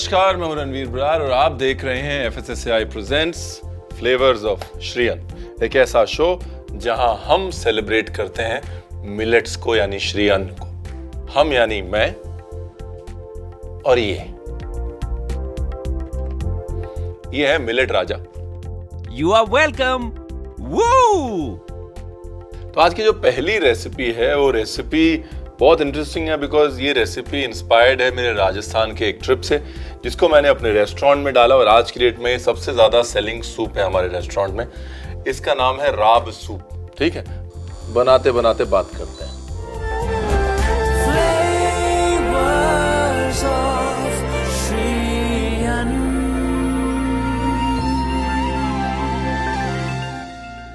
नमस्कार, मैं हूं रणवीर बरार और आप देख रहे हैं FSSAI presents flavours of Shriyan, एक ऐसा शो जहां हम सेलिब्रेट करते हैं मिलेट्स को यानी श्रीयन को। हम यानी मैं और ये है millet Raja. You are welcome. Woo! तो आज की जो पहली रेसिपी है वो रेसिपी बहुत इंटरेस्टिंग है बिकॉज ये रेसिपी इंस्पायर्ड है मेरे राजस्थान के एक ट्रिप से जिसको मैंने अपने रेस्टोरेंट में डाला और आज की डेट में सबसे ज़्यादा सेलिंग सूप है हमारे रेस्टोरेंट में। इसका नाम है राब सूप। ठीक है, बनाते बनाते बात करते हैं।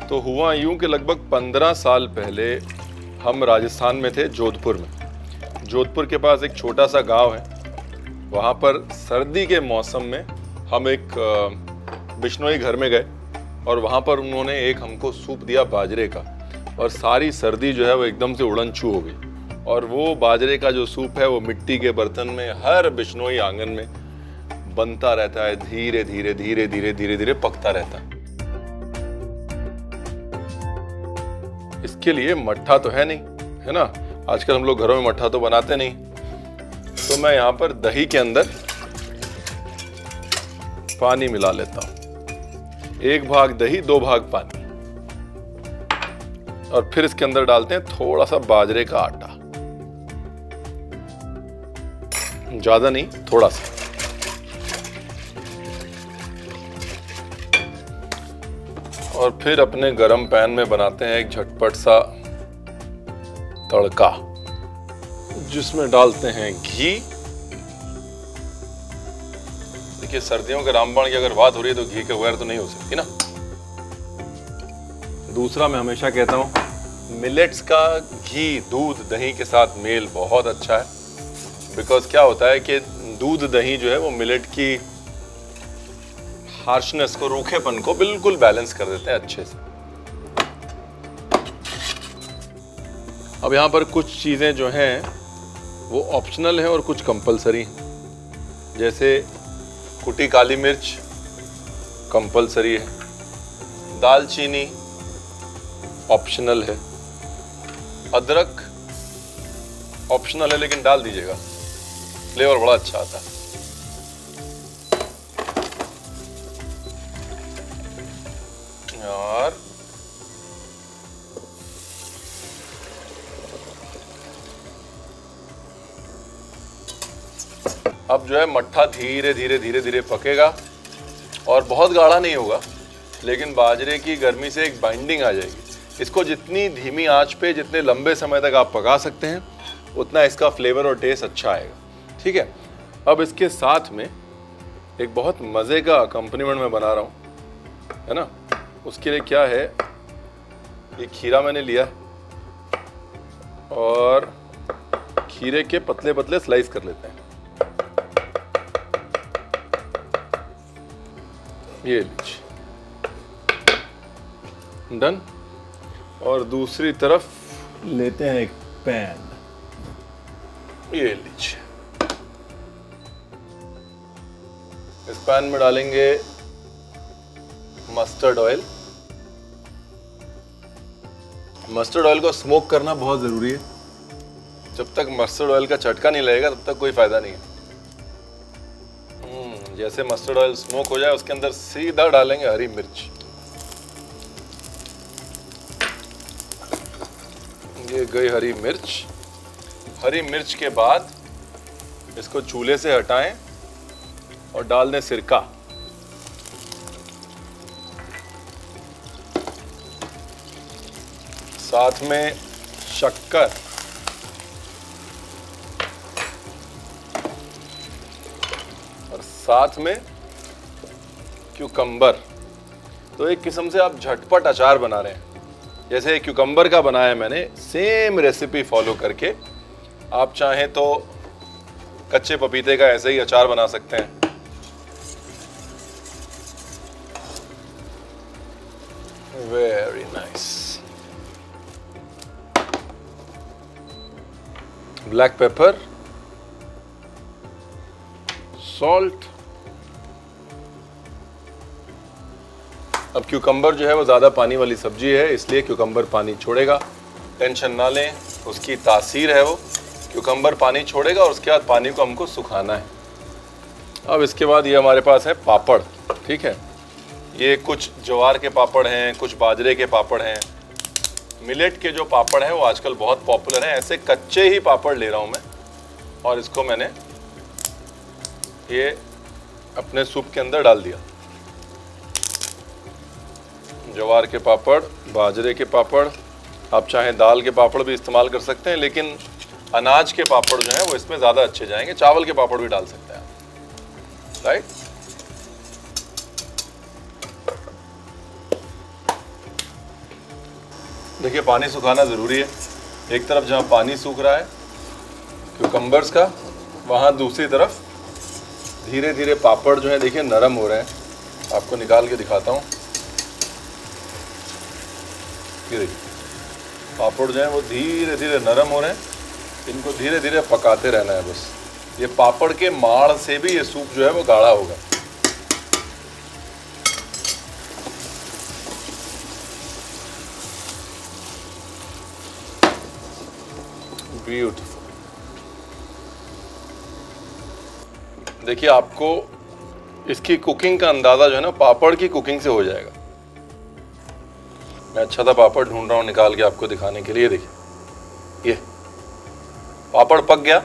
तो हुआ यूं कि लगभग 15 साल पहले हम राजस्थान में थे, जोधपुर में। जोधपुर के पास एक छोटा सा गांव है। वहाँ पर सर्दी के मौसम में हम एक बिश्नोई घर में गए और वहाँ पर उन्होंने एक हमको सूप दिया बाजरे का, और सारी सर्दी जो है वो एकदम से उड़न छू हो गई। और वो बाजरे का जो सूप है वो मिट्टी के बर्तन में हर बिश्नोई आंगन में बनता रहता है, धीरे धीरे धीरे धीरे धीरे धीरे पकता रहता है। इसके लिए मट्ठा तो है नहीं, है ना। आजकल हम लोग घरों में मट्ठा तो बनाते नहीं। तो मैं यहाँ पर दही के अंदर पानी मिला लेता हूं। 1 भाग दही 2 भाग पानी, और फिर इसके अंदर डालते हैं थोड़ा सा बाजरे का आटा, ज्यादा नहीं, थोड़ा सा। और फिर अपने गरम पैन में बनाते हैं एक झटपट सा तड़का जिसमें डालते हैं घी। देखिए, सर्दियों के रामबाण की अगर बात हो रही है तो घी के बगैर तो नहीं हो सकती ना। दूसरा, मैं हमेशा कहता हूं मिलेट्स का घी दूध दही के साथ मेल बहुत अच्छा है। बिकॉज क्या होता है कि दूध दही जो है वो मिलेट की हार्शनेस को, रूखेपन को बिल्कुल बैलेंस कर देते हैं अच्छे से। अब यहाँ पर कुछ चीज़ें जो हैं वो ऑप्शनल हैं और कुछ कंपलसरी हैं। जैसे कुटी काली मिर्च कंपलसरी है, दालचीनी ऑप्शनल है, अदरक ऑप्शनल है लेकिन डाल दीजिएगा, फ्लेवर बड़ा अच्छा आता है। और अब जो है मट्ठा धीरे धीरे धीरे धीरे पकेगा और बहुत गाढ़ा नहीं होगा, लेकिन बाजरे की गर्मी से एक बाइंडिंग आ जाएगी। इसको जितनी धीमी आंच पे जितने लंबे समय तक आप पका सकते हैं उतना इसका फ्लेवर और टेस्ट अच्छा आएगा। ठीक है, अब इसके साथ में एक बहुत मज़े का अकम्पनीमेंट मैं बना रहा हूँ, है ना। उसके लिए क्या है, ये खीरा मैंने लिया और खीरे के पतले पतले स्लाइस कर लेते हैं। ये लीजिए, डन। और दूसरी तरफ लेते हैं एक पैन, ये लीजिए। इस पैन में डालेंगे मस्टर्ड ऑयल। मस्टर्ड ऑयल को स्मोक करना बहुत ज़रूरी है। जब तक मस्टर्ड ऑयल का चटका नहीं लगेगा तब तक कोई फ़ायदा नहीं है। जैसे मस्टर्ड ऑयल स्मोक हो जाए उसके अंदर सीधा डालेंगे हरी मिर्च। ये गई हरी मिर्च। हरी मिर्च के बाद इसको चूल्हे से हटाएं और डाल दें सिरका। साथ में शक्कर और साथ में क्यूकम्बर। तो एक किस्म से आप झटपट अचार बना रहे हैं। जैसे क्यूकम्बर का बनाया मैंने, सेम रेसिपी फॉलो करके आप चाहें तो कच्चे पपीते का ऐसे ही अचार बना सकते हैं। Very nice. Black pepper, salt. अब क्यूकम्बर जो है वो ज़्यादा पानी वाली सब्जी है, इसलिए क्यूकम्बर पानी छोड़ेगा, टेंशन ना लें, उसकी तासीर है वो। क्यूकम्बर पानी छोड़ेगा और उसके बाद पानी को हमको सुखाना है। अब इसके बाद ये हमारे पास है पापड़, ठीक है। ये कुछ ज्वार के पापड़ हैं, कुछ बाजरे के पापड़ हैं। मिलेट के जो पापड़ हैं वो आजकल बहुत पॉपुलर हैं। ऐसे कच्चे ही पापड़ ले रहा हूँ मैं और इसको मैंने ये अपने सूप के अंदर डाल दिया। ज्वार के पापड़, बाजरे के पापड़, आप चाहें दाल के पापड़ भी इस्तेमाल कर सकते हैं, लेकिन अनाज के पापड़ जो हैं वो इसमें ज़्यादा अच्छे जाएंगे। चावल के पापड़ भी डाल सकते हैं, राइट। देखिए पानी सुखाना ज़रूरी है। एक तरफ जहाँ पानी सूख रहा है क्यूकम्बर्स का, वहाँ दूसरी तरफ धीरे धीरे पापड़ जो है देखिए नरम हो रहे हैं। आपको निकाल के दिखाता हूँ। ये देखिए पापड़ जो है वो धीरे धीरे नरम हो रहे हैं। इनको धीरे धीरे पकाते रहना है बस। ये पापड़ के माड़ से भी ये सूप जो है वो गाढ़ा होगा। ब्यूटीफुल। देखिए आपको इसकी कुकिंग का अंदाजा जो है ना पापड़ की कुकिंग से हो जाएगा। मैं अच्छा सा पापड़ ढूंढ रहा हूँ निकाल के आपको दिखाने के लिए। देखिए ये पापड़ पक गया,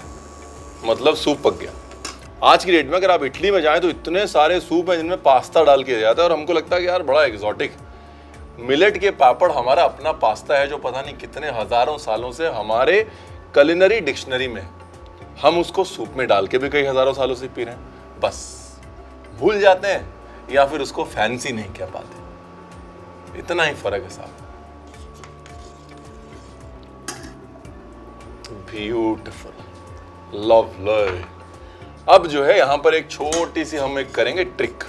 मतलब सूप पक गया। आज की डेट में अगर आप इटली में जाएं तो इतने सारे सूप हैं जिनमें पास्ता डाल के जाता है और हमको लगता है कि यार बड़ा एग्जॉटिक। मिलेट के पापड़ हमारा अपना पास्ता है जो पता नहीं कितने हजारों सालों से हमारे कुलिनरी डिक्शनरी में, हम उसको सूप में डाल के भी कई हजारों सालों से पी रहे हैं। बस भूल जाते हैं या फिर उसको फैंसी नहीं कह पाते। इतना ही फर्क है साहब। Beautiful, lovely. अब जो है यहां पर एक छोटी सी हम एक करेंगे ट्रिक।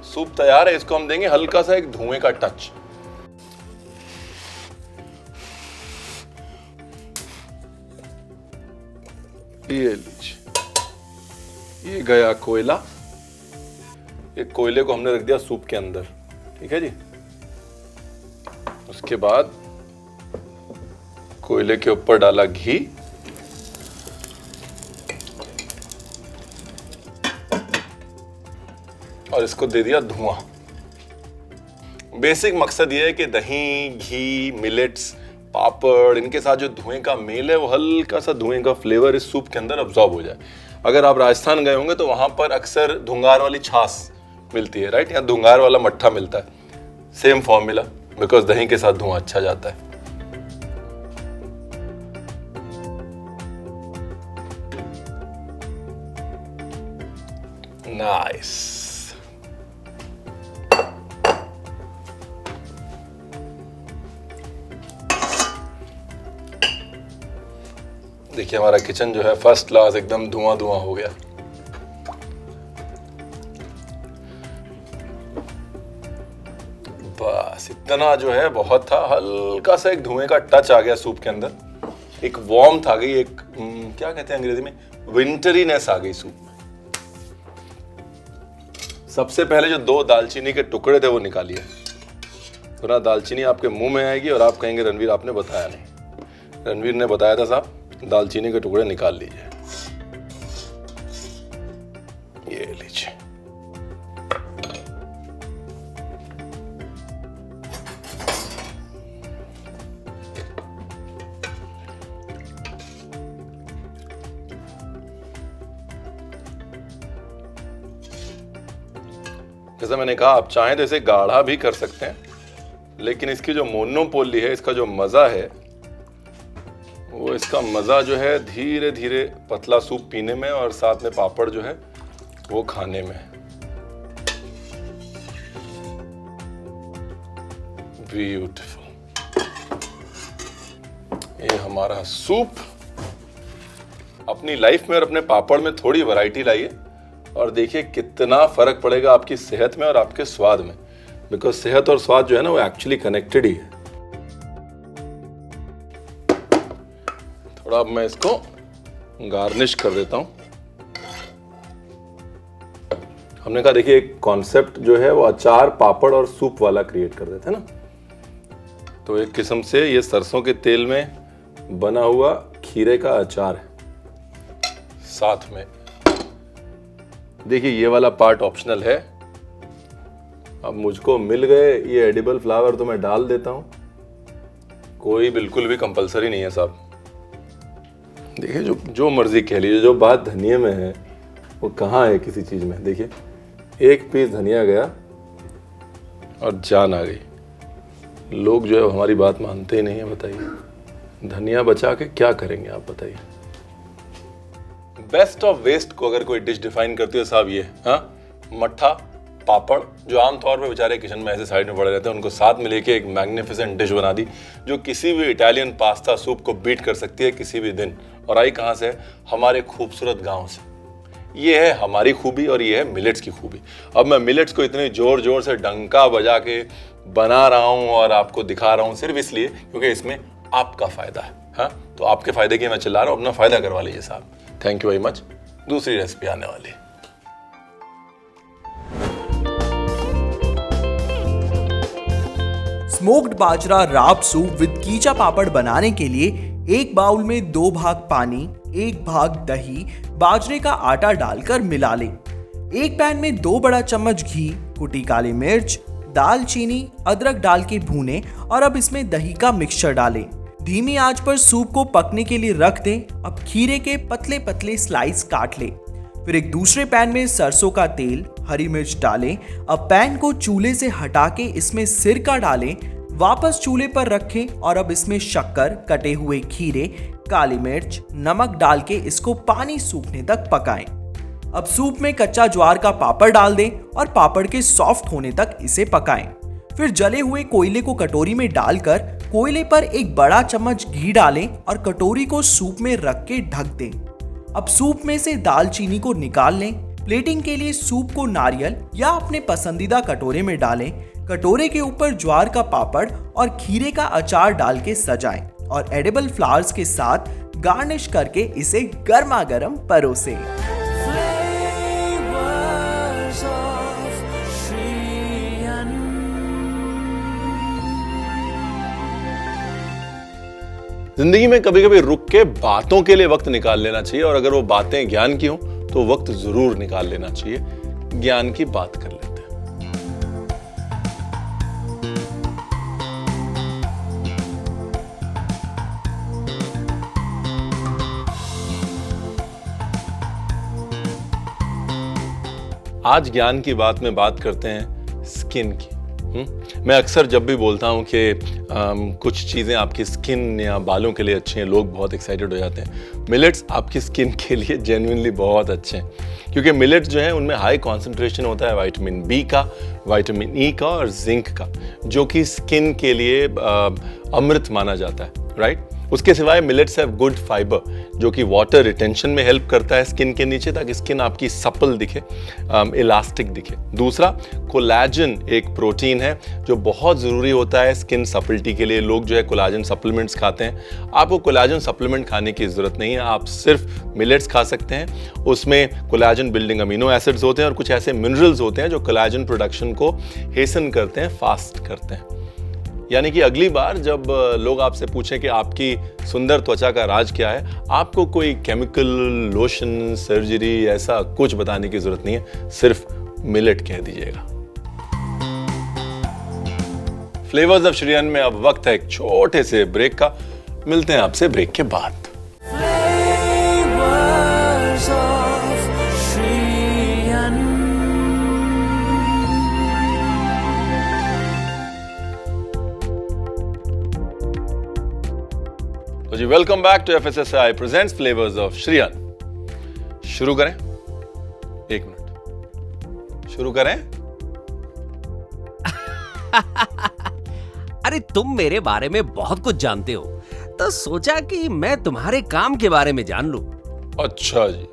सूप तैयार है, इसको हम देंगे हल्का सा एक धुएं का टच। ये लीजिए, ये गया कोयला। ये कोयले को हमने रख दिया सूप के अंदर, ठीक है जी। उसके बाद कोयले के ऊपर डाला घी, और इसको दे दिया धुआं। बेसिक मकसद ये है कि दही, घी, मिलेट्स, पापड़, इनके साथ जो धुएं का मेल है वो हल्का सा धुएं का फ्लेवर इस सूप के अंदर अब्सॉर्ब हो जाए। अगर आप राजस्थान गए होंगे तो वहां पर अक्सर धुंगार वाली छाछ मिलती है, राइट, या धुंगार वाला मट्ठा मिलता है। सेम फॉर्मूला, बिकॉज दही के साथ धुआं अच्छा जाता है। नाइस। देखिए हमारा किचन जो है फर्स्ट क्लास एकदम धुआं धुआं हो गया। बस इतना जो है बहुत था। हल्का सा एक धुएं का टच आ गया सूप के अंदर, एक वार्मथ आ गई, एक क्या कहते हैं अंग्रेजी में, विंटरीनेस आ गई सूप में। सबसे पहले जो 2 दालचीनी के टुकड़े थे वो निकालिए, वरना दालचीनी आपके मुंह में आएगी और आप कहेंगे रणवीर आपने बताया नहीं। रणवीर ने बताया था साहब, दालचीनी के टुकड़े निकाल लीजिए। ये लीजिए। जैसा मैंने कहा आप चाहें तो इसे गाढ़ा भी कर सकते हैं, लेकिन इसकी जो मोनोपोली है, इसका जो मजा है वो, इसका मजा जो है धीरे धीरे पतला सूप पीने में और साथ में पापड़ जो है वो खाने में। ब्यूटीफुल। ये हमारा सूप। अपनी लाइफ में और अपने पापड़ में थोड़ी वैरायटी लाइए और देखिए कितना फर्क पड़ेगा आपकी सेहत में और आपके स्वाद में, बिकॉज सेहत और स्वाद जो है ना वो एक्चुअली कनेक्टेड ही है। थोड़ा अब मैं इसको गार्निश कर देता हूं। हमने कहा देखिए एक कॉन्सेप्ट जो है वो अचार, पापड़ और सूप वाला क्रिएट कर देते हैं ना। तो एक किस्म से ये सरसों के तेल में बना हुआ खीरे का अचार है। साथ में देखिए ये वाला पार्ट ऑप्शनल है। अब मुझको मिल गए ये एडिबल फ्लावर तो मैं डाल देता हूं, कोई बिल्कुल भी कंपलसरी नहीं है साहब। देखिए जो मर्जी कह लीजिए, जो बात धनिया में है वो कहाँ है किसी चीज में। देखिए एक पीस धनिया गया और जान आ गई। लोग जो है हमारी बात मानते ही नहीं है। बताइए धनिया बचा के क्या करेंगे आप बताइए। बेस्ट ऑफ वेस्ट को अगर कोई डिश डिफाइन करती है साहब ये, हाँ, मट्ठा पापड़, जो आमतौर पे बेचारे किचन में ऐसे साइड में पड़े रहते हैं, उनको साथ में लेके एक मैग्निफिसेंट डिश बना दी जो किसी भी इटालियन पास्ता सूप को बीट कर सकती है किसी भी दिन। और आई कहाँ से? हमारे खूबसूरत गांव से। ये है हमारी खूबी और ये है मिलेट्स की खूबी। अब मैं मिलेट्स को इतने जोर जोर से डंका बजा के बना रहा हूँ और आपको दिखा रहा हूँ सिर्फ इसलिए क्योंकि इसमें आपका फायदा है। हाँ, तो आपके फायदे के मैं चिल्ला रहा हूँ, अपना फायदा करवा लीजिए साहब। Thank you very much. दूसरी रेसिपी आने वाली है। स्मोक्ड बाजरा राब सूप विद कीचा पापड़ बनाने के लिए एक बाउल में 2 भाग पानी, 1 भाग दही, बाजरे का आटा डालकर मिला लें। एक पैन में 2 बड़ा चम्मच घी, कुटी काली मिर्च, दालचीनी, अदरक डाल के भूनें और अब इसमें दही का मिक्सचर डालें। धीमी आंच पर सूप को पकने के लिए रख दें। अब खीरे के पतले पतले स्लाइस काट लें। फिर एक दूसरे पैन में सरसों का तेल, हरी मिर्च डालें। अब पैन को चूल्हे से हटा के इसमें सिरका डालें, वापस चूल्हे पर रखें और अब इसमें शक्कर, कटे हुए खीरे, काली मिर्च, नमक डाल के इसको पानी सूखने तक पकाएं। अब सूप में कच्चा ज्वार का पापड़ डाल दें और पापड़ के सॉफ्ट होने तक इसे पकाएं। फिर जले हुए कोयले को कटोरी में डालकर कोयले पर एक बड़ा चम्मच घी डालें और कटोरी को सूप में रख के ढक दें। अब सूप में से दालचीनी को निकाल लें। प्लेटिंग के लिए सूप को नारियल या अपने पसंदीदा कटोरे में डालें। कटोरे के ऊपर ज्वार का पापड़ और खीरे का अचार डाल के सजाएं और एडिबल फ्लावर्स के साथ गार्निश करके इसे गर्मा गर्म परोसें। जिंदगी में कभी कभी रुक के बातों के लिए वक्त निकाल लेना चाहिए, और अगर वो बातें ज्ञान की हों तो वक्त जरूर निकाल लेना चाहिए। ज्ञान की बात कर लेते हैं। आज ज्ञान की बात में बात करते हैं स्किन की। मैं अक्सर जब भी बोलता हूँ कि कुछ चीज़ें आपकी स्किन या बालों के लिए अच्छी हैं, लोग बहुत एक्साइटेड हो जाते हैं। मिलेट्स आपकी स्किन के लिए जेन्युइनली बहुत अच्छे हैं, क्योंकि मिलेट्स जो हैं उनमें हाई कॉन्सेंट्रेशन होता है विटामिन बी का, विटामिन ई का और जिंक का, जो कि स्किन के लिए अमृत माना जाता है, राइट। उसके सिवाय मिलेट्स हैव गुड फाइबर, जो कि वाटर रिटेंशन में हेल्प करता है स्किन के नीचे, ताकि स्किन आपकी सपल दिखे, इलास्टिक दिखे। दूसरा, कोलाजन एक प्रोटीन है जो बहुत ज़रूरी होता है स्किन सपलिटी के लिए। लोग जो है कोलाजन सप्लीमेंट्स खाते हैं। आपको कोलाजन सप्लीमेंट खाने की ज़रूरत नहीं है, आप सिर्फ मिलेट्स खा सकते हैं। उसमें कोलाजन बिल्डिंग अमीनो एसिड्स होते हैं और कुछ ऐसे मिनरल्स होते हैं जो कोलाजन प्रोडक्शन को हेसन करते हैं, फास्ट करते हैं। यानी कि अगली बार जब लोग आपसे पूछें कि आपकी सुंदर त्वचा का राज क्या है, आपको कोई केमिकल, लोशन, सर्जरी ऐसा कुछ बताने की जरूरत नहीं है, सिर्फ मिलेट कह दीजिएगा। फ्लेवर्स ऑफ श्रीयन में अब वक्त है एक छोटे से ब्रेक का। मिलते हैं आपसे ब्रेक के बाद। तो जी welcome back to FSSAI presents flavours of Shriyan. शुरू करें? 1 मिनट, शुरू करें? अरे तुम मेरे बारे में बहुत कुछ जानते हो, तो सोचा कि मैं तुम्हारे काम के बारे में जान लूं। अच्छा जी।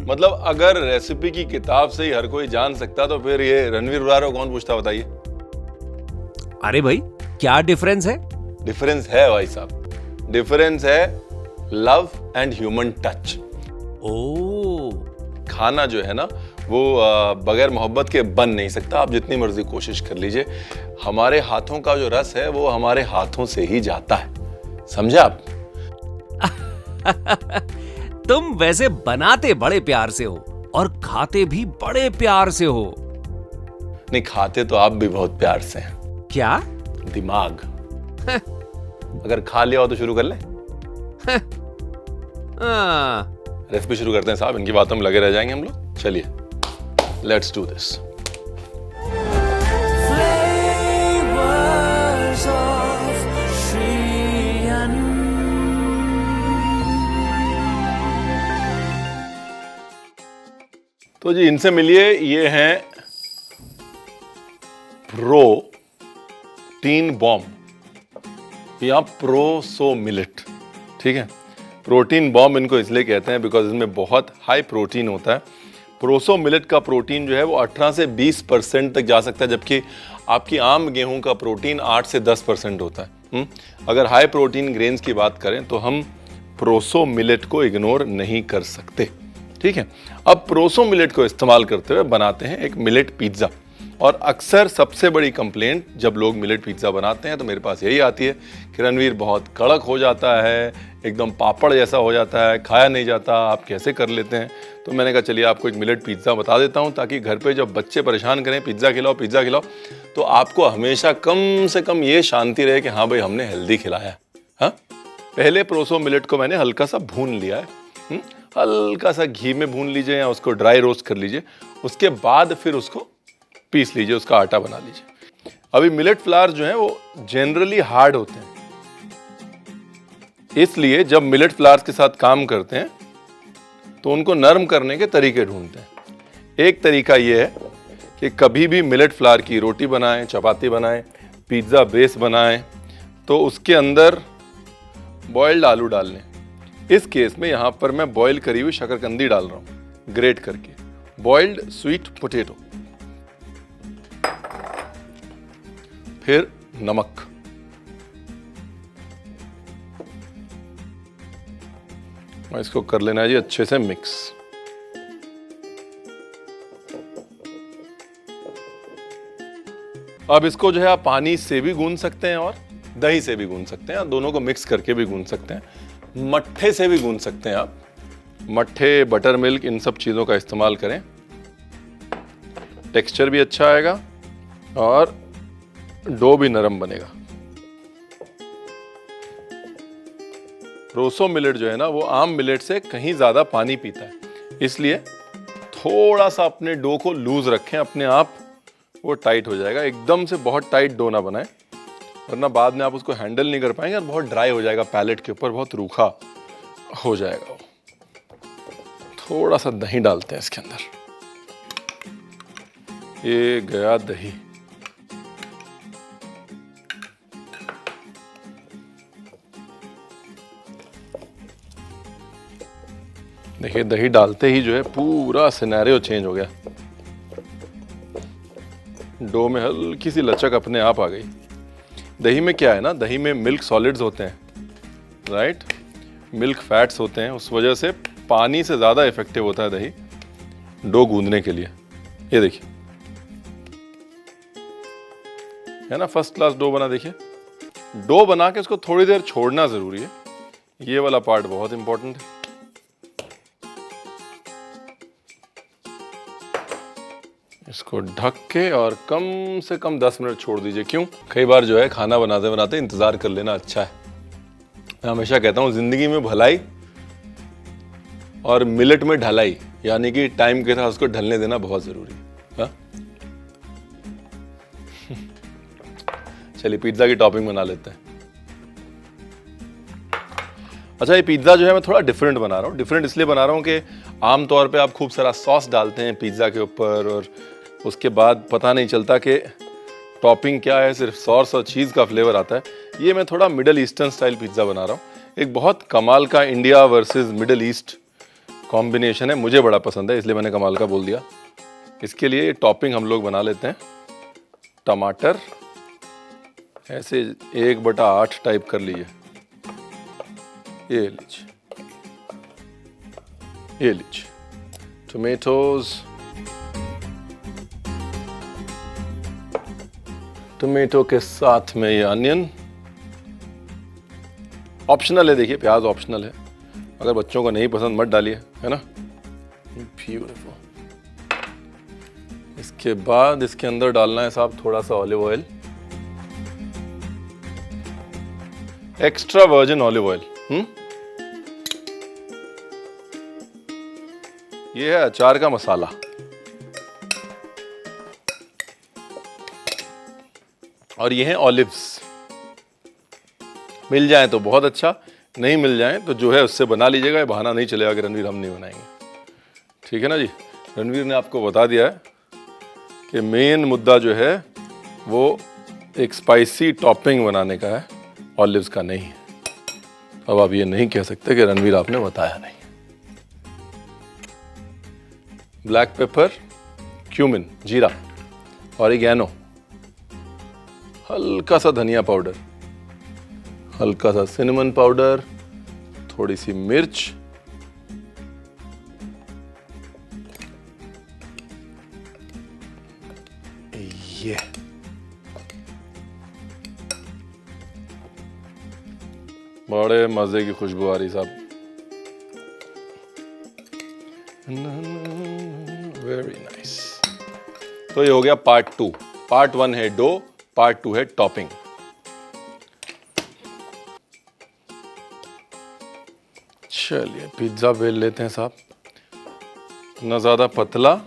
मतलब अगर रेसिपी की किताब से ही हर कोई जान सकता तो फिर ये रणवीर बरार को कौन पूछता, बताइए। अरे भाई, क्या डिफरेंस है? डिफरेंस है भाई साहब, डिफरेंस है लव एंड ह्यूमन टच। ओ, खाना जो है ना वो बगैर मोहब्बत के बन नहीं सकता। आप जितनी मर्जी कोशिश कर लीजिए, हमारे हाथों का जो रस है वो हमारे हाथों से ही जाता है, समझे आप? तुम वैसे बनाते बड़े प्यार से हो और खाते भी बड़े प्यार से हो। नहीं, खाते तो आप भी बहुत प्यार से हैं। क्या? दिमाग। अगर खा लिया हो तो शुरू कर ले। रेसिपी शुरू करते हैं साहब, इनकी बातों में लगे रह जाएंगे हम लोग। चलिए, लेट्स डू दिस। तो जी इनसे मिलिए, ये हैं प्रोटीन बॉम्ब या प्रोसो मिलेट। ठीक है, प्रोटीन बॉम्ब इनको इसलिए कहते हैं बिकॉज इसमें बहुत हाई प्रोटीन होता है। प्रोसो मिलेट का प्रोटीन जो है वो 18 से 20% तक जा सकता है, जबकि आपकी आम गेहूं का प्रोटीन 8 से 10% होता है। अगर हाई प्रोटीन ग्रेन्स की बात करें तो हम प्रोसो मिलेट को इग्नोर नहीं कर सकते। ठीक है, अब प्रोसो मिलेट को इस्तेमाल करते हुए बनाते हैं एक मिलेट पिज्ज़ा। और अक्सर सबसे बड़ी कंप्लेंट जब लोग मिलेट पिज्ज़ा बनाते हैं तो मेरे पास यही आती है कि रणवीर बहुत कड़क हो जाता है, एकदम पापड़ जैसा हो जाता है, खाया नहीं जाता, आप कैसे कर लेते हैं? तो मैंने कहा चलिए आपको एक मिलेट पिज्ज़ा बता देता हूँ, ताकि घर पे जब बच्चे परेशान करें पिज्ज़ा खिलाओ पिज्ज़ा खिलाओ, तो आपको हमेशा कम से कम ये शांति रहे कि हाँ भाई हमने हेल्दी खिलाया। हाँ, पहले प्रोसो मिलेट को मैंने हल्का सा भून लिया है। हल्का सा घी में भून लीजिए या उसको ड्राई रोस्ट कर लीजिए, उसके बाद फिर उसको पीस लीजिए, उसका आटा बना लीजिए। अभी मिलेट फ्लावर जो है वो जनरली हार्ड होते हैं, इसलिए जब मिलेट फ्लावर्स के साथ काम करते हैं तो उनको नरम करने के तरीके ढूंढते हैं। एक तरीका ये है कि कभी भी मिलेट फ्लावर की रोटी बनाएं, चपाती बनाएं, पिज्ज़ा बेस बनाएं तो उसके अंदर बॉइल्ड आलू डाल लें। इस केस में यहाँ पर मैं बॉईल करी हुई शकरकंदी डाल रहा हूँ, ग्रेट करके, बॉइल्ड स्वीट पोटैटो, फिर नमक, और इसको कर लेना है जी अच्छे से मिक्स। अब इसको जो है आप पानी से भी गूंद सकते हैं और दही से भी गूंद सकते हैं, दोनों को मिक्स करके भी गूंद सकते हैं, मट्ठे से भी गूंद सकते हैं आप। मट्ठे, बटर मिल्क, इन सब चीज़ों का इस्तेमाल करें, टेक्सचर भी अच्छा आएगा और डो भी नरम बनेगा। प्रोसो मिलेट जो है ना वो आम मिलेट से कहीं ज़्यादा पानी पीता है, इसलिए थोड़ा सा अपने डो को लूज रखें, अपने आप वो टाइट हो जाएगा। एकदम से बहुत टाइट डो ना बनाएं, वरना बाद में आप उसको हैंडल नहीं कर पाएंगे और बहुत ड्राई हो जाएगा, पैलेट के ऊपर बहुत रूखा हो जाएगा। थोड़ा सा दही डालते हैं इसके अंदर, ये गया दही। देखिए दही डालते ही जो है पूरा सिनेरियो चेंज हो गया, डो में हल्की सी लचक अपने आप आ गई। दही में क्या है ना, दही में मिल्क सॉलिड्स होते हैं, राइट, मिल्क फैट्स होते हैं, उस वजह से पानी से ज़्यादा इफेक्टिव होता है दही डो गूंदने के लिए। ये देखिए है ना, फर्स्ट क्लास डो बना। देखिए डो बना के उसको थोड़ी देर छोड़ना ज़रूरी है, ये वाला पार्ट बहुत इंपॉर्टेंट है। इसको ढक के और कम से कम 10 मिनट छोड़ दीजिए। क्यों? कई बार जो है खाना बनाते बनाते इंतज़ार कर लेना अच्छा है। मैं हमेशा कहता हूँ ज़िंदगी में भलाई और मिलेट में ढलाई, यानी कि टाइम के साथ उसको ढलने देना बहुत ज़रूरी है। हाँ? चलिए पिज़्ज़ा की टॉपिंग बना लेते हैं। अच्छा, ये पिज़्ज़ा जो है मैं थोड़ा डिफरेंट बना रहा हूँ। डिफरेंट इसलिए बना रहा हूँ कि आमतौर पे आप खूब सारा सॉस डालते हैं पिज़्ज़ा के ऊपर और उसके बाद पता नहीं चलता कि टॉपिंग क्या है, सिर्फ सॉस और चीज़ का फ्लेवर आता है। ये मैं थोड़ा मिडल ईस्टर्न स्टाइल पिज़्ज़ा बना रहा हूँ। एक बहुत कमाल का India versus middle east combination है, मुझे बड़ा पसंद है, इसलिए मैंने कमाल का बोल दिया। इसके लिए टॉपिंग हम लोग बना लेते हैं। टमाटर ऐसे 1/8 टाइप कर लीजिए, ये लीजिए, ये लीजिए, टोमेटोज, टोमेटो के साथ में ये अनियन ऑप्शनल है। देखिए प्याज ऑप्शनल है, अगर बच्चों को नहीं पसंद मत डालिए, है ना। ब्यूटीफुल। इसके बाद इसके अंदर डालना है साहब थोड़ा सा olive oil, extra virgin olive oil. ये है अचार का मसाला। और ये है ऑलिव्स। मिल जाए तो बहुत अच्छा, नहीं मिल जाए तो जो है उससे बना लीजिएगा। ये बहाना नहीं चलेगा कि रणवीर हम नहीं बनाएंगे, ठीक है ना जी। रणवीर ने आपको बता दिया है कि मेन मुद्दा जो है वो एक स्पाइसी टॉपिंग बनाने का है, ऑलिव्स का नहीं है। अब आप ये नहीं कह सकते कि रणवीर आपने बताया नहीं। ब्लैक पेपर, क्यूमिन, जीरा, ऑरिगेनो, हल्का सा धनिया पाउडर, हल्का सा सिनेमन पाउडर, थोड़ी सी मिर्च, ये बड़े मजे की खुशबू आ रही साहब। Very nice. तो ये हो गया पार्ट 2। पार्ट 1 है डो, पार्ट 2 है टॉपिंग। चलिए पिज्जा बेल लेते हैं साहब, ना ज्यादा पतला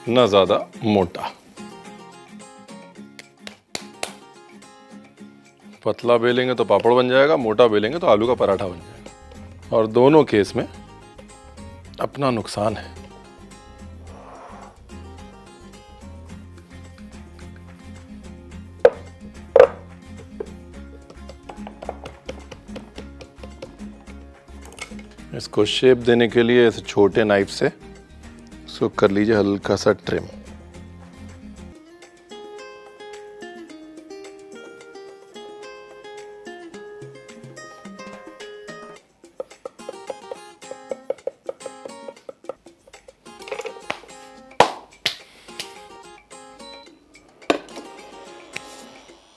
ना ज्यादा मोटा। पतला बेलेंगे तो पापड़ बन जाएगा, मोटा बेलेंगे तो आलू का पराठा बन जाएगा। और दोनों केस में अपना नुकसान है। इसको शेप देने के लिए ऐसे छोटे नाइफ से इसको कर लीजिए हल्का सा ट्रिम।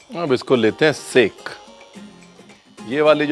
अब इसको लेते हैं सेक। ये वाली जो